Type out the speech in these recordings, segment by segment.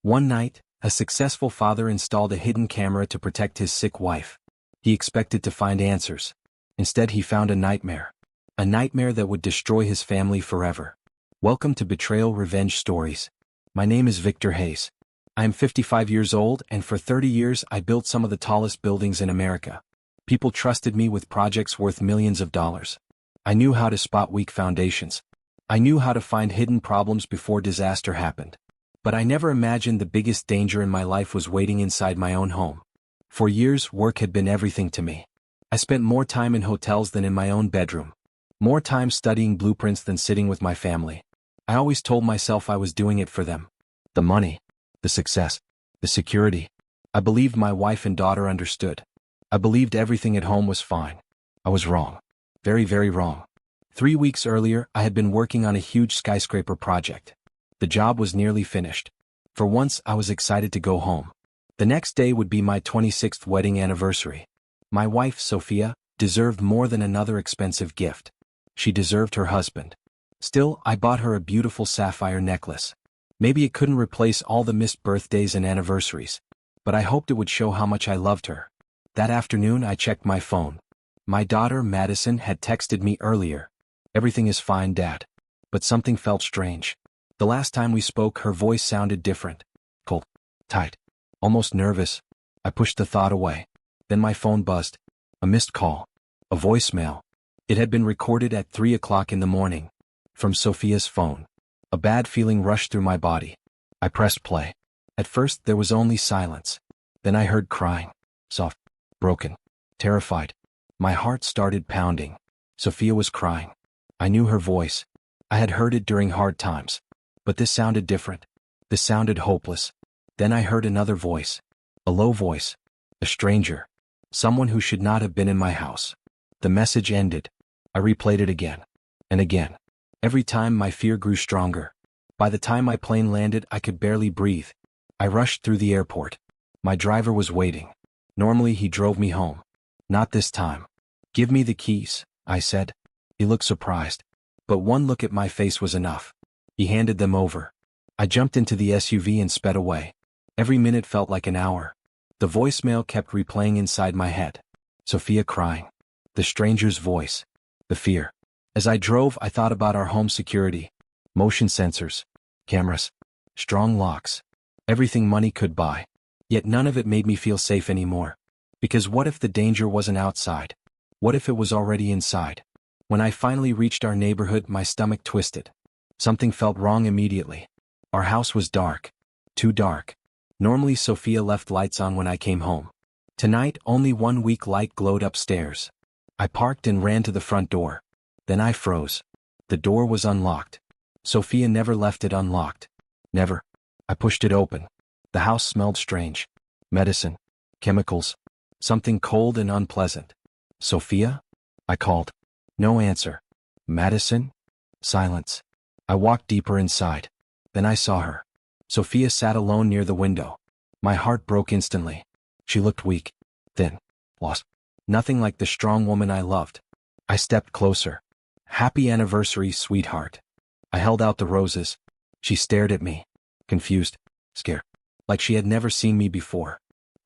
One night, a successful father installed a hidden camera to protect his sick wife. He expected to find answers. Instead, he found a nightmare. A nightmare that would destroy his family forever. Welcome to Betrayal Revenge Stories. My name is Victor Hayes. I am 55 years old, and for 30 years I built some of the tallest buildings in America. People trusted me with projects worth millions of dollars. I knew how to spot weak foundations. I knew how to find hidden problems before disaster happened. But I never imagined the biggest danger in my life was waiting inside my own home. For years, work had been everything to me. I spent more time in hotels than in my own bedroom. More time studying blueprints than sitting with my family. I always told myself I was doing it for them. The money, the success, the security. I believed my wife and daughter understood. I believed everything at home was fine. I was wrong. Very, very wrong. 3 weeks earlier, I had been working on a huge skyscraper project. The job was nearly finished. For once, I was excited to go home. The next day would be my 26th wedding anniversary. My wife, Sophia, deserved more than another expensive gift. She deserved her husband. Still, I bought her a beautiful sapphire necklace. Maybe it couldn't replace all the missed birthdays and anniversaries, but I hoped it would show how much I loved her. That afternoon, I checked my phone. My daughter, Madison, had texted me earlier. "Everything is fine, Dad." But something felt strange. The last time we spoke, her voice sounded different. Cold, tight, almost nervous. I pushed the thought away. Then my phone buzzed. A missed call. A voicemail. It had been recorded at 3 o'clock in the morning. From Sophia's phone. A bad feeling rushed through my body. I pressed play. At first, there was only silence. Then I heard crying. Soft, broken, terrified. My heart started pounding. Sophia was crying. I knew her voice. I had heard it during hard times. But this sounded different. This sounded hopeless. Then I heard another voice. A low voice. A stranger. Someone who should not have been in my house. The message ended. I replayed it again. And again. Every time my fear grew stronger. By the time my plane landed, I could barely breathe. I rushed through the airport. My driver was waiting. Normally he drove me home. Not this time. "Give me the keys," I said. He looked surprised. But one look at my face was enough. He handed them over. I jumped into the SUV and sped away. Every minute felt like an hour. The voicemail kept replaying inside my head. Sophia crying. The stranger's voice. The fear. As I drove, I thought about our home security. Motion sensors. Cameras. Strong locks. Everything money could buy. Yet none of it made me feel safe anymore. Because what if the danger wasn't outside? What if it was already inside? When I finally reached our neighborhood, my stomach twisted. Something felt wrong immediately. Our house was dark. Too dark. Normally Sophia left lights on when I came home. Tonight, only one weak light glowed upstairs. I parked and ran to the front door. Then I froze. The door was unlocked. Sophia never left it unlocked. Never. I pushed it open. The house smelled strange. Medicine. Chemicals. Something cold and unpleasant. "Sophia?" I called. No answer. "Madison?" Silence. I walked deeper inside. Then I saw her. Sophia sat alone near the window. My heart broke instantly. She looked weak, thin, lost. Nothing like the strong woman I loved. I stepped closer. "Happy anniversary, sweetheart." I held out the roses. She stared at me, confused, scared, like she had never seen me before.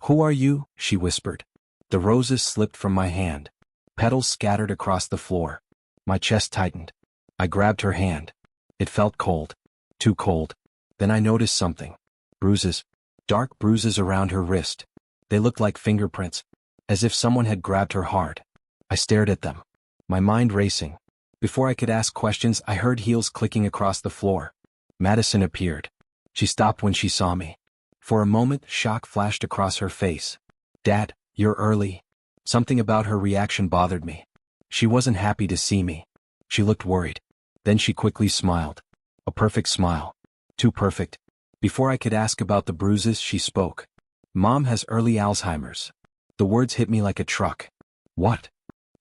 "Who are you?" she whispered. The roses slipped from my hand. Petals scattered across the floor. My chest tightened. I grabbed her hand. It felt cold. Too cold. Then I noticed something. Bruises. Dark bruises around her wrist. They looked like fingerprints. As if someone had grabbed her hard. I stared at them. My mind racing. Before I could ask questions, I heard heels clicking across the floor. Madison appeared. She stopped when she saw me. For a moment, shock flashed across her face. "Dad, you're early." Something about her reaction bothered me. She wasn't happy to see me. She looked worried. Then she quickly smiled. A perfect smile. Too perfect. Before I could ask about the bruises, she spoke. "Mom has early Alzheimer's." The words hit me like a truck. "What?"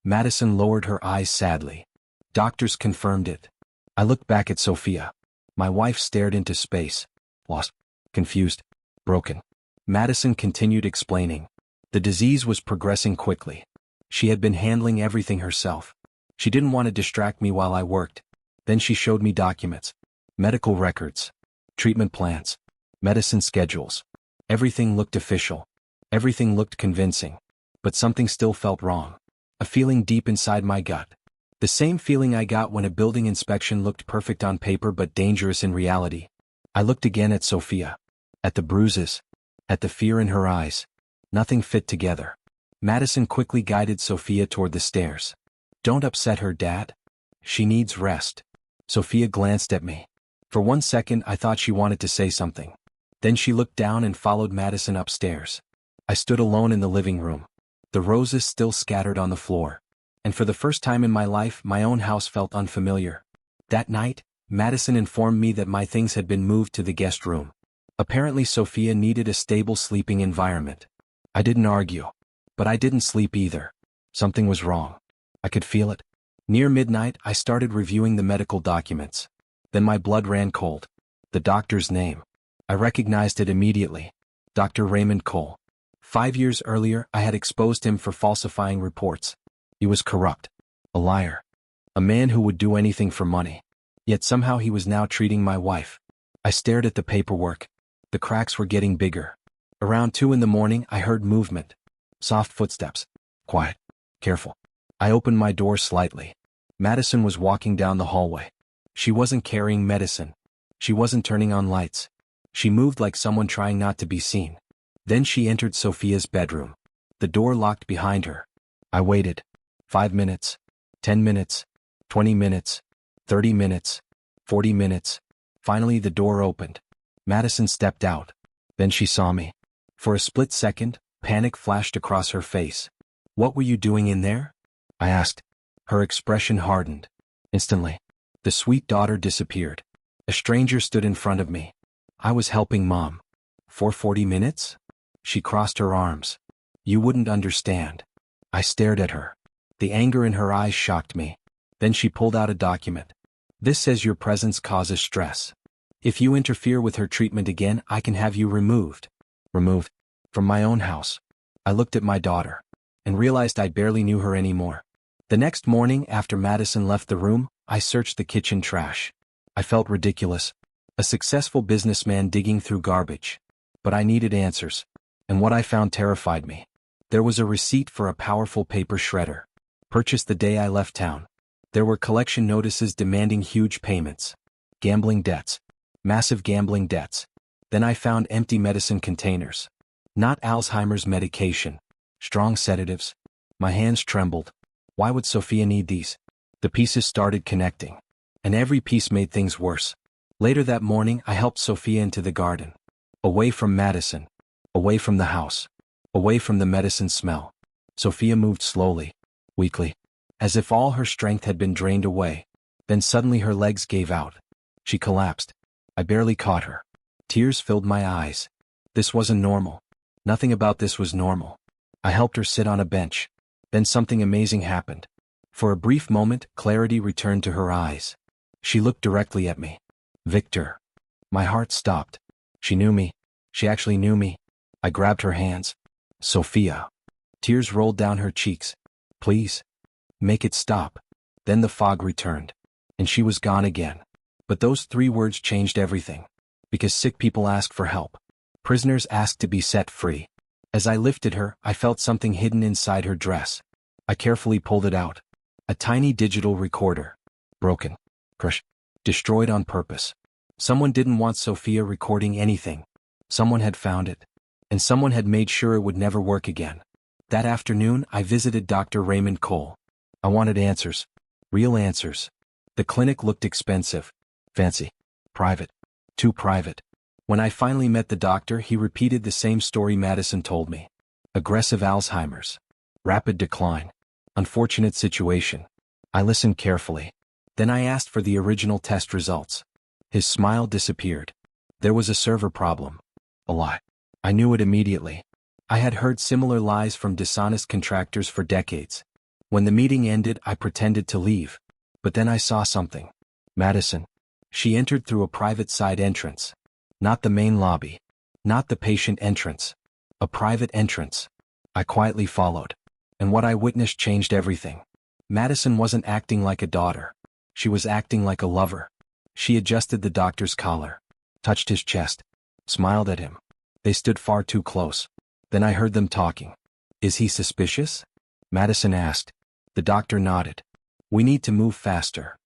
Madison lowered her eyes sadly. "Doctors confirmed it." I looked back at Sophia. My wife stared into space. Lost. Confused. Broken. Madison continued explaining. The disease was progressing quickly. She had been handling everything herself. She didn't want to distract me while I worked. Then she showed me documents. Medical records. Treatment plans. medicine schedules. Everything looked official. Everything looked convincing. But something still felt wrong. A feeling deep inside my gut. The same feeling I got when a building inspection looked perfect on paper but dangerous in reality. I looked again at Sophia. At the bruises. At the fear in her eyes. Nothing fit together. Madison quickly guided Sophia toward the stairs. "Don't upset her, Dad. She needs rest." Sophia glanced at me. For 1 second I thought she wanted to say something. Then she looked down and followed Madison upstairs. I stood alone in the living room. The roses still scattered on the floor. And for the first time in my life, my own house felt unfamiliar. That night, Madison informed me that my things had been moved to the guest room. Apparently Sophia needed a stable sleeping environment. I didn't argue. But I didn't sleep either. Something was wrong. I could feel it. Near midnight, I started reviewing the medical documents. Then my blood ran cold. The doctor's name. I recognized it immediately. Dr. Raymond Cole. 5 years earlier, I had exposed him for falsifying reports. He was corrupt. A liar. A man who would do anything for money. Yet somehow he was now treating my wife. I stared at the paperwork. The cracks were getting bigger. Around 2 in the morning, I heard movement. Soft footsteps. Quiet. Careful. I opened my door slightly. Madison was walking down the hallway. She wasn't carrying medicine. She wasn't turning on lights. She moved like someone trying not to be seen. Then she entered Sophia's bedroom. The door locked behind her. I waited. 5 minutes. 10 minutes. 20 minutes. 30 minutes. 40 minutes. Finally the door opened. Madison stepped out. Then she saw me. For a split second, panic flashed across her face. "What were you doing in there?" I asked. Her expression hardened. Instantly. The sweet daughter disappeared. A stranger stood in front of me. I was helping Mom. "For 40 minutes?" She crossed her arms. "You wouldn't understand." I stared at her. The anger in her eyes shocked me. Then she pulled out a document. "This says your presence causes stress. If you interfere with her treatment again, I can have you removed." Removed? From my own house. I looked at my daughter. And realized I barely knew her anymore. The next morning, after Madison left the room, I searched the kitchen trash. I felt ridiculous. A successful businessman digging through garbage. But I needed answers. And what I found terrified me. There was a receipt for a powerful paper shredder. Purchased the day I left town. There were collection notices demanding huge payments. Gambling debts. Massive gambling debts. Then I found empty medicine containers. Not Alzheimer's medication. Strong sedatives. My hands trembled. Why would Sophia need these? The pieces started connecting. And every piece made things worse. Later that morning, I helped Sophia into the garden. Away from Madison. Away from the house. Away from the medicine smell. Sophia moved slowly. Weakly. As if all her strength had been drained away. Then suddenly her legs gave out. She collapsed. I barely caught her. Tears filled my eyes. This wasn't normal. Nothing about this was normal. I helped her sit on a bench. Then something amazing happened. For a brief moment, clarity returned to her eyes. She looked directly at me. "Victor." My heart stopped. She knew me. She actually knew me. I grabbed her hands. "Sophia." Tears rolled down her cheeks. "Please. Make it stop." Then the fog returned. And she was gone again. But those 3 words changed everything. Because sick people ask for help. Prisoners ask to be set free. As I lifted her, I felt something hidden inside her dress. I carefully pulled it out. A tiny digital recorder. Broken. Crushed. Destroyed on purpose. Someone didn't want Sophia recording anything. Someone had found it. And someone had made sure it would never work again. That afternoon, I visited Dr. Raymond Cole. I wanted answers. Real answers. The clinic looked expensive. Fancy. Private. Too private. When I finally met the doctor, he repeated the same story Madison told me. Aggressive Alzheimer's. Rapid decline. Unfortunate situation. I listened carefully. Then I asked for the original test results. His smile disappeared. There was a server problem. A lie. I knew it immediately. I had heard similar lies from dishonest contractors for decades. When the meeting ended, I pretended to leave. But then I saw something. Madison. She entered through a private side entrance. Not the main lobby. Not the patient entrance. A private entrance. I quietly followed. And what I witnessed changed everything. Madison wasn't acting like a daughter. She was acting like a lover. She adjusted the doctor's collar. Touched his chest. smiled at him. They stood far too close. Then I heard them talking. Is he suspicious? Madison asked. The doctor nodded. We need to move faster.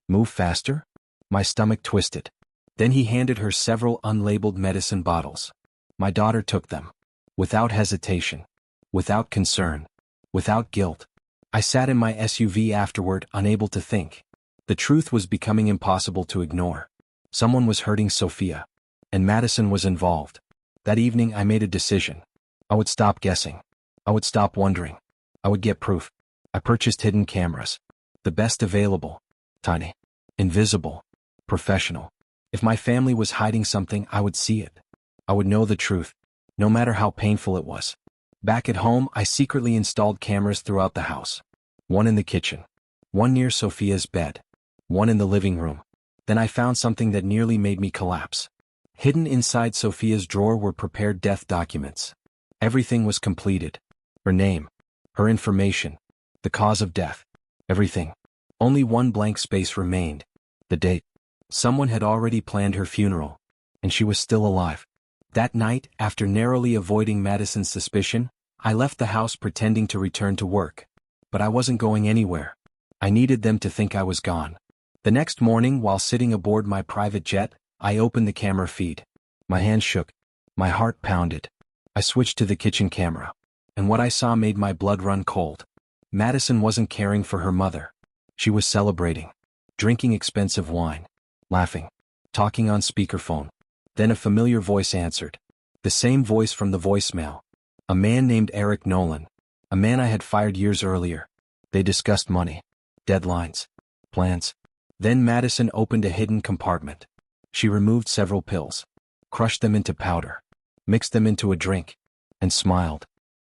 Move faster? My stomach twisted. Then he handed her several unlabeled medicine bottles. My daughter took them. Without hesitation. Without concern. Without guilt. I sat in my SUV afterward, unable to think. The truth was becoming impossible to ignore. Someone was hurting Sophia. And Madison was involved. That evening I made a decision. I would stop guessing. I would stop wondering. I would get proof. I purchased hidden cameras. The best available. Tiny. Invisible. Professional. If my family was hiding something, I would see it. I would know the truth, no matter how painful it was. Back at home, I secretly installed cameras throughout the house. One in the kitchen. One near Sophia's bed. One in the living room. Then I found something that nearly made me collapse. Hidden inside Sophia's drawer were prepared death documents. Everything was completed. Her name. Her information. The cause of death. Everything. Only one blank space remained. The date. Someone had already planned her funeral. And she was still alive. That night, after narrowly avoiding Madison's suspicion, I left the house pretending to return to work. But I wasn't going anywhere. I needed them to think I was gone. The next morning, while sitting aboard my private jet, I opened the camera feed. My hands shook. My heart pounded. I switched to the kitchen camera. And what I saw made my blood run cold. Madison wasn't caring for her mother. She was celebrating. Drinking expensive wine. Laughing. Talking on speakerphone. Then a familiar voice answered. The same voice from the voicemail. A man named Eric Nolan. A man I had fired years earlier. They discussed money. Deadlines. Plans. Then Madison opened a hidden compartment. She removed several pills. Crushed them into powder. Mixed them into a drink. And smiled.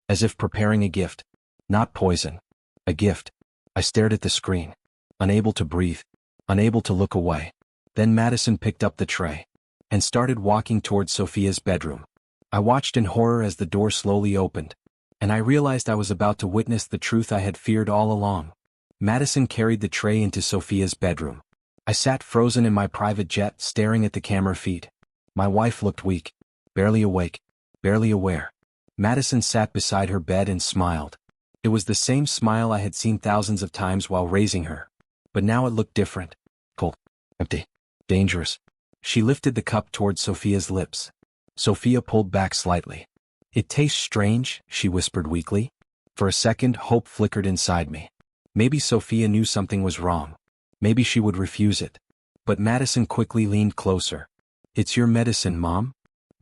As if preparing a gift. Not poison. A gift. I stared at the screen. Unable to breathe. Unable to look away. Then Madison picked up the tray. And started walking towards Sophia's bedroom. I watched in horror as the door slowly opened. And I realized I was about to witness the truth I had feared all along. Madison carried the tray into Sophia's bedroom. I sat frozen in my private jet, staring at the camera feed. My wife looked weak. Barely awake. Barely aware. Madison sat beside her bed and smiled. It was the same smile I had seen thousands of times while raising her. But now it looked different. Cold. Empty. Dangerous. She lifted the cup towards Sophia's lips. Sophia pulled back slightly. It tastes strange, she whispered weakly. For a second, hope flickered inside me. Maybe Sophia knew something was wrong. Maybe she would refuse it. But Madison quickly leaned closer. It's your medicine, Mom.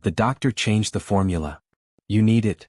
The doctor changed the formula. You need it.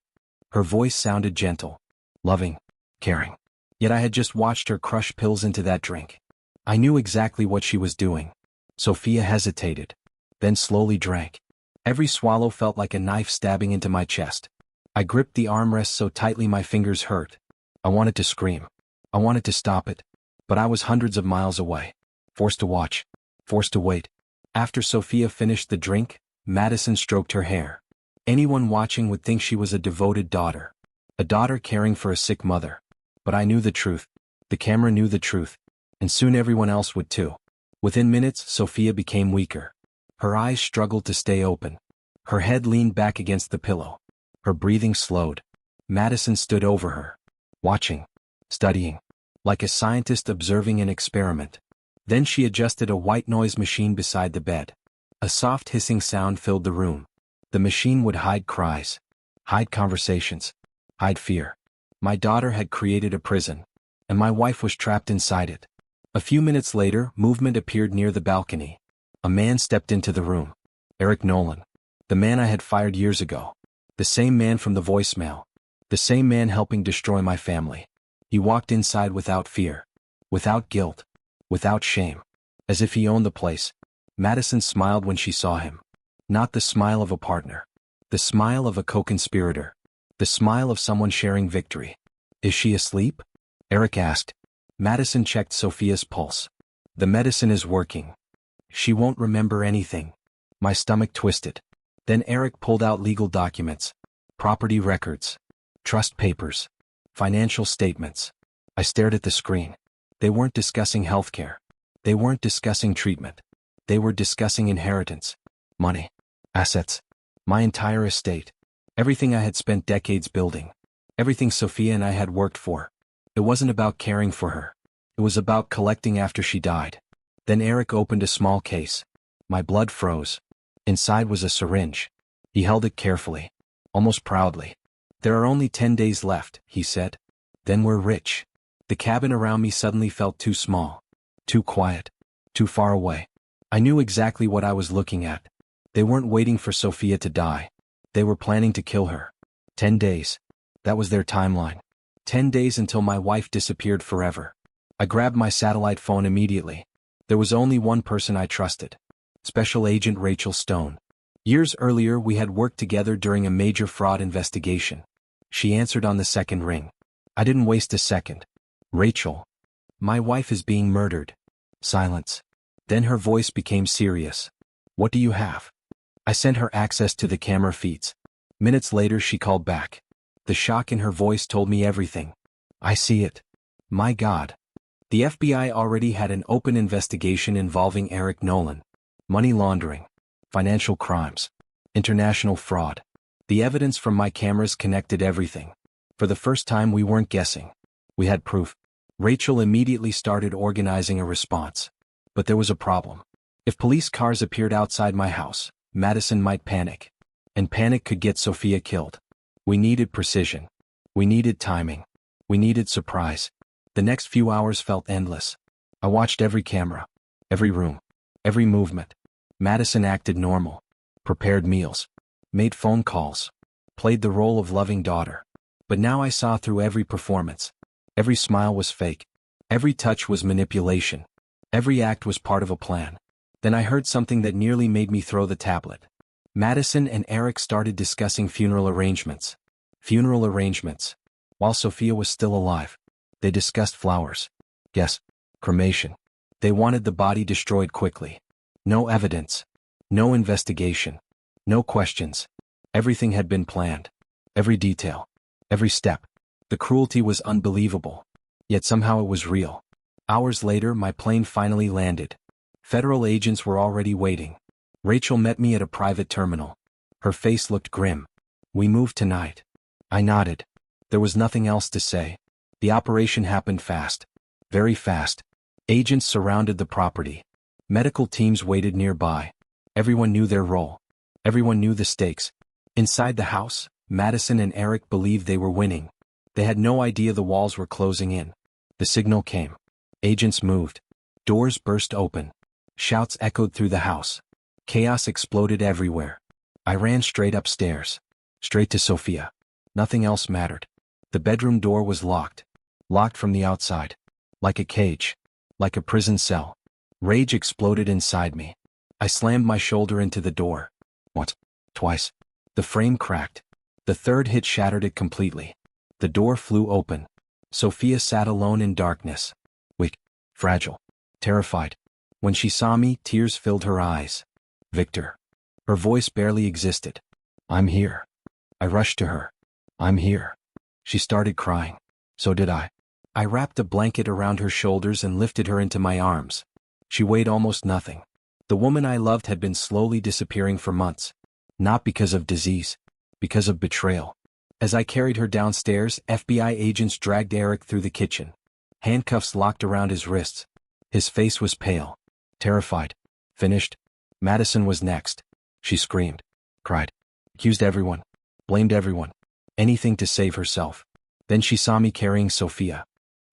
Her voice sounded gentle. Loving. Caring. Yet I had just watched her crush pills into that drink. I knew exactly what she was doing. Sophia hesitated. Then slowly drank. Every swallow felt like a knife stabbing into my chest. I gripped the armrest so tightly my fingers hurt. I wanted to scream. I wanted to stop it. But I was hundreds of miles away. Forced to watch. Forced to wait. After Sophia finished the drink, Madison stroked her hair. Anyone watching would think she was a devoted daughter. A daughter caring for a sick mother. But I knew the truth. The camera knew the truth. And soon everyone else would too. Within minutes, Sophia became weaker. Her eyes struggled to stay open. Her head leaned back against the pillow. Her breathing slowed. Madison stood over her. Watching. Studying. Like a scientist observing an experiment. Then she adjusted a white noise machine beside the bed. A soft hissing sound filled the room. The machine would hide cries. Hide conversations. Hide fear. My daughter had created a prison. And my wife was trapped inside it. A few minutes later, movement appeared near the balcony. A man stepped into the room. Eric Nolan. The man I had fired years ago. The same man from the voicemail. The same man helping destroy my family. He walked inside without fear. Without guilt. Without shame. As if he owned the place. Madison smiled when she saw him. Not the smile of a partner. The smile of a co-conspirator. The smile of someone sharing victory. Is she asleep? Eric asked. Madison checked Sophia's pulse. The medicine is working. She won't remember anything. My stomach twisted. Then Eric pulled out legal documents. Property records. Trust papers. Financial statements. I stared at the screen. They weren't discussing healthcare. They weren't discussing treatment. They were discussing inheritance. Money. Assets. My entire estate. Everything I had spent decades building. Everything Sophia and I had worked for. It wasn't about caring for her. It was about collecting after she died. Then Eric opened a small case. My blood froze. Inside was a syringe. He held it carefully, almost proudly. "There are only 10 days left," he said. "Then we're rich." The cabin around me suddenly felt too small, too quiet, too far away. I knew exactly what I was looking at. They weren't waiting for Sophia to die. They were planning to kill her. 10 days. That was their timeline. 10 days until my wife disappeared forever. I grabbed my satellite phone immediately. There was only one person I trusted. Special Agent Rachel Stone. Years earlier we had worked together during a major fraud investigation. She answered on the second ring. I didn't waste a second. "Rachel. My wife is being murdered." Silence. Then her voice became serious. "What do you have?" I sent her access to the camera feeds. Minutes later she called back. The shock in her voice told me everything. "I see it. My God." The FBI already had an open investigation involving Eric Nolan. Money laundering, financial crimes, international fraud. The evidence from my cameras connected everything. For the first time we weren't guessing. We had proof. Rachel immediately started organizing a response. But there was a problem. If police cars appeared outside my house, Madison might panic. And panic could get Sophia killed. We needed precision. We needed timing. We needed surprise. The next few hours felt endless. I watched every camera, every room, every movement. Madison acted normal, prepared meals, made phone calls, played the role of loving daughter. But now I saw through every performance. Every smile was fake. Every touch was manipulation. Every act was part of a plan. Then I heard something that nearly made me throw the tablet. Madison and Eric started discussing funeral arrangements. Funeral arrangements. While Sophia was still alive. They discussed flowers. Yes, cremation. They wanted the body destroyed quickly. No evidence. No investigation. No questions. Everything had been planned. Every detail. Every step. The cruelty was unbelievable. Yet somehow it was real. Hours later my plane finally landed. Federal agents were already waiting. Rachel met me at a private terminal. Her face looked grim. "We move tonight." I nodded. There was nothing else to say. The operation happened fast. Very fast. Agents surrounded the property. Medical teams waited nearby. Everyone knew their role. Everyone knew the stakes. Inside the house, Madison and Eric believed they were winning. They had no idea the walls were closing in. The signal came. Agents moved. Doors burst open. Shouts echoed through the house. Chaos exploded everywhere. I ran straight upstairs. Straight to Sophia. Nothing else mattered. The bedroom door was locked. Locked from the outside. Like a cage. Like a prison cell. Rage exploded inside me. I slammed my shoulder into the door. Once. Twice. The frame cracked. The third hit shattered it completely. The door flew open. Sophia sat alone in darkness. Weak. Fragile. Terrified. When she saw me, tears filled her eyes. "Victor." Her voice barely existed. "I'm here." I rushed to her. "I'm here." She started crying. So did I. I wrapped a blanket around her shoulders and lifted her into my arms. She weighed almost nothing. The woman I loved had been slowly disappearing for months. Not because of disease. Because of betrayal. As I carried her downstairs, FBI agents dragged Eric through the kitchen. Handcuffs locked around his wrists. His face was pale. Terrified. Finished. Madison was next. She screamed. Cried. Accused everyone. Blamed everyone. Anything to save herself. Then she saw me carrying Sophia.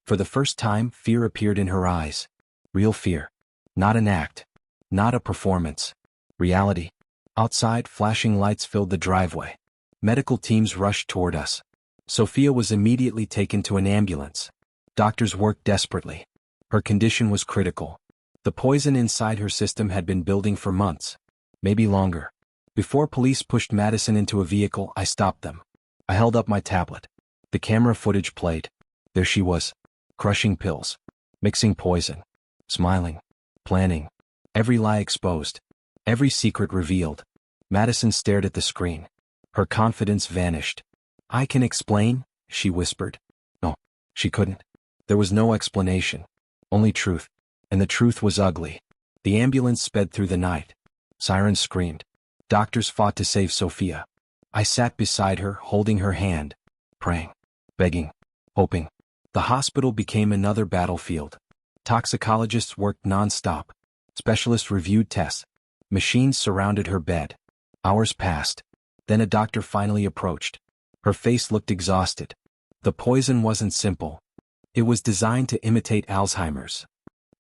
For the first time, fear appeared in her eyes. Real fear. Not an act. Not a performance. Reality. Outside, flashing lights filled the driveway. Medical teams rushed toward us. Sophia was immediately taken to an ambulance. Doctors worked desperately. Her condition was critical. The poison inside her system had been building for months. Maybe longer. Before police pushed Madison into a vehicle, I stopped them. I held up my tablet. The camera footage played. There she was. Crushing pills. Mixing poison. Smiling. Planning. Every lie exposed. Every secret revealed. Madison stared at the screen. Her confidence vanished. "I can explain," she whispered. No, she couldn't. There was no explanation. Only truth. And the truth was ugly. The ambulance sped through the night. Sirens screamed. Doctors fought to save Sophia. I sat beside her, holding her hand, praying, begging, hoping. The hospital became another battlefield. Toxicologists worked non-stop. Specialists reviewed tests. Machines surrounded her bed. Hours passed. Then a doctor finally approached. Her face looked exhausted. The poison wasn't simple. It was designed to imitate Alzheimer's.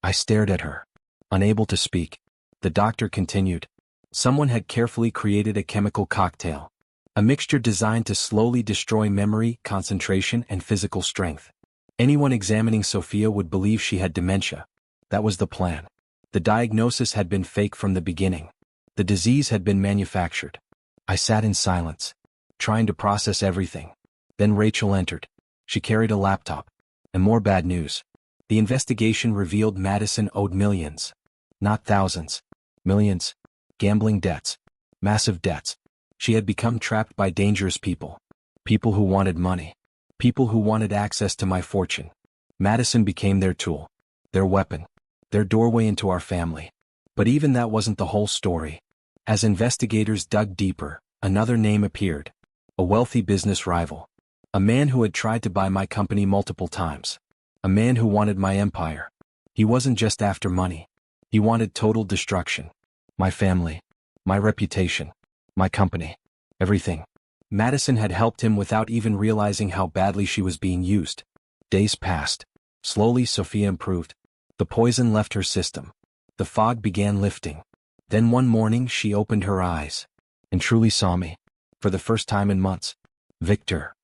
I stared at her, unable to speak. The doctor continued. Someone had carefully created a chemical cocktail. A mixture designed to slowly destroy memory, concentration, and physical strength. Anyone examining Sophia would believe she had dementia. That was the plan. The diagnosis had been fake from the beginning. The disease had been manufactured. I sat in silence, trying to process everything. Then Rachel entered. She carried a laptop. And more bad news. The investigation revealed Madison owed millions. Not thousands. Millions. Gambling debts. Massive debts. She had become trapped by dangerous people. People who wanted money. People who wanted access to my fortune. Madison became their tool. Their weapon. Their doorway into our family. But even that wasn't the whole story. As investigators dug deeper, another name appeared. A wealthy business rival. A man who had tried to buy my company multiple times. A man who wanted my empire. He wasn't just after money. He wanted total destruction. My family. My reputation. My company. Everything. Madison had helped him without even realizing how badly she was being used. Days passed. Slowly Sophia improved. The poison left her system. The fog began lifting. Then one morning she opened her eyes. And truly saw me. For the first time in months. Victor.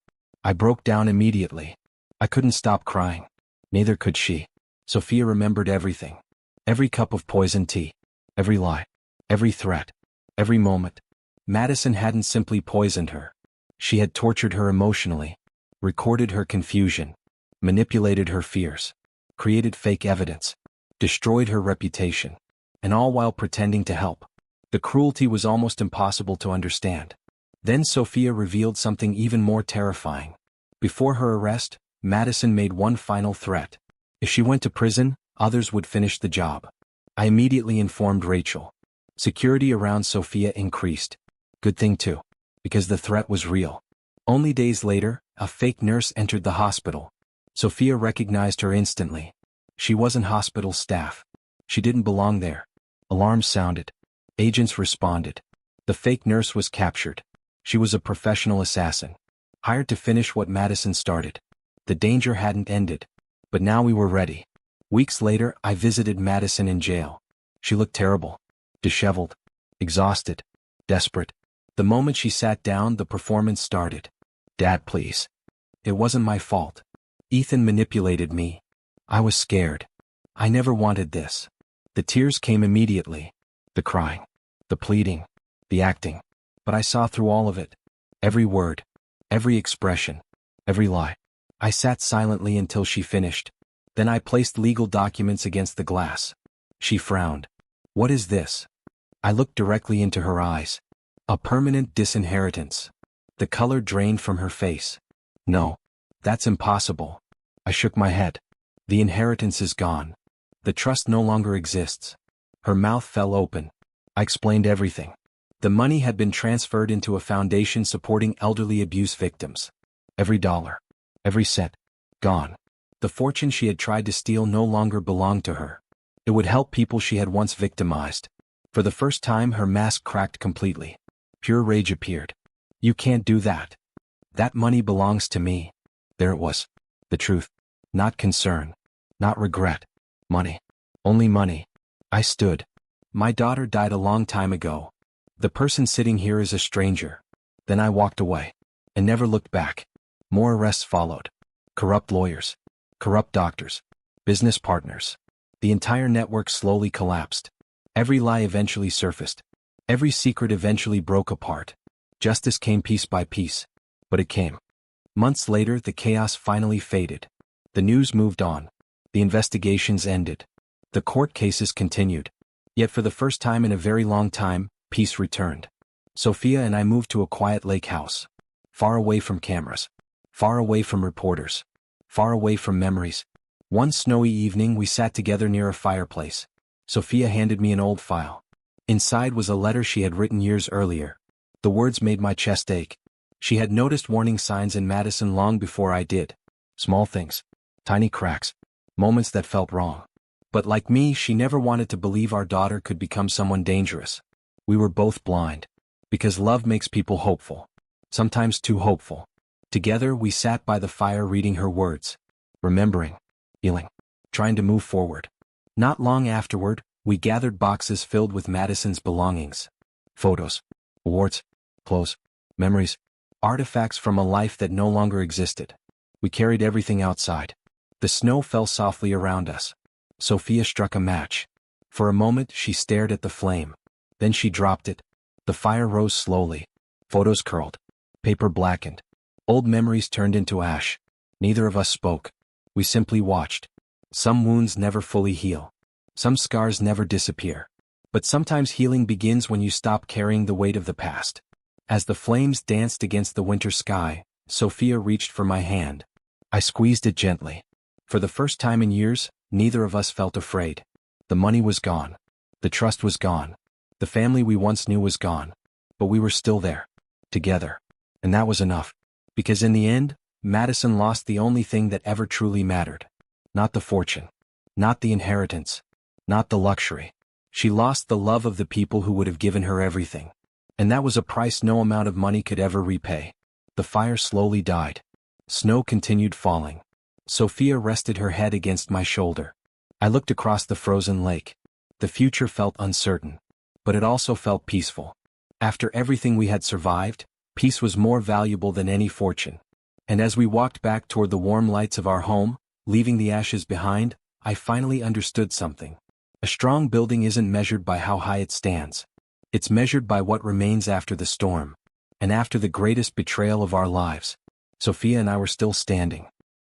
I broke down immediately. I couldn't stop crying. Neither could she. Sophia remembered everything. Every cup of poisoned tea. Every lie. Every threat. Every moment. Madison hadn't simply poisoned her. She had tortured her emotionally. Recorded her confusion. Manipulated her fears. Created fake evidence. Destroyed her reputation. And all while pretending to help. The cruelty was almost impossible to understand. Then Sophia revealed something even more terrifying. Before her arrest, Madison made one final threat. If she went to prison, others would finish the job. I immediately informed Rachel. Security around Sophia increased. Good thing too, because the threat was real. Only days later, a fake nurse entered the hospital. Sophia recognized her instantly. She wasn't hospital staff. She didn't belong there. Alarms sounded. Agents responded. The fake nurse was captured. She was a professional assassin. Hired to finish what Madison started. The danger hadn't ended. But now we were ready. Weeks later, I visited Madison in jail. She looked terrible. Disheveled. Exhausted. Desperate. The moment she sat down, the performance started. Dad, please. It wasn't my fault. Ethan manipulated me. I was scared. I never wanted this. The tears came immediately. The crying. The pleading. The acting. But I saw through all of it. Every word. Every expression. Every lie. I sat silently until she finished. Then I placed legal documents against the glass. She frowned. What is this? I looked directly into her eyes. A permanent disinheritance. The color drained from her face. No. That's impossible. I shook my head. The inheritance is gone. The trust no longer exists. Her mouth fell open. I explained everything. The money had been transferred into a foundation supporting elderly abuse victims. Every dollar. Every cent. Gone. The fortune she had tried to steal no longer belonged to her. It would help people she had once victimized. For the first time, her mask cracked completely. Pure rage appeared. You can't do that. That money belongs to me. There it was. The truth. Not concern. Not regret. Money. Only money. I stood. My daughter died a long time ago. The person sitting here is a stranger. Then I walked away. And never looked back. More arrests followed. Corrupt lawyers. Corrupt doctors. Business partners. The entire network slowly collapsed. Every lie eventually surfaced. Every secret eventually broke apart. Justice came piece by piece. But it came. Months later, the chaos finally faded. The news moved on. The investigations ended. The court cases continued. Yet for the first time in a very long time, peace returned. Sophia and I moved to a quiet lake house. Far away from cameras. Far away from reporters. Far away from memories. One snowy evening we sat together near a fireplace. Sophia handed me an old file. Inside was a letter she had written years earlier. The words made my chest ache. She had noticed warning signs in Madison long before I did. Small things. Tiny cracks. Moments that felt wrong. But like me, she never wanted to believe our daughter could become someone dangerous. We were both blind. Because love makes people hopeful. Sometimes too hopeful. Together we sat by the fire reading her words. Remembering. Healing. Trying to move forward. Not long afterward, we gathered boxes filled with Madison's belongings. Photos. Awards. Clothes. Memories. Artifacts from a life that no longer existed. We carried everything outside. The snow fell softly around us. Sophia struck a match. For a moment she stared at the flame. Then she dropped it. The fire rose slowly. Photos curled. Paper blackened. Old memories turned into ash. Neither of us spoke. We simply watched. Some wounds never fully heal. Some scars never disappear. But sometimes healing begins when you stop carrying the weight of the past. As the flames danced against the winter sky, Sophia reached for my hand. I squeezed it gently. For the first time in years, neither of us felt afraid. The money was gone. The trust was gone. The family we once knew was gone. But we were still there. Together. And that was enough. Because in the end, Madison lost the only thing that ever truly mattered. Not the fortune. Not the inheritance. Not the luxury. She lost the love of the people who would have given her everything. And that was a price no amount of money could ever repay. The fire slowly died. Snow continued falling. Sophia rested her head against my shoulder. I looked across the frozen lake. The future felt uncertain. But it also felt peaceful. After everything we had survived, peace was more valuable than any fortune. And as we walked back toward the warm lights of our home, leaving the ashes behind, I finally understood something. A strong building isn't measured by how high it stands. It's measured by what remains after the storm. And after the greatest betrayal of our lives, Sophia and I were still standing.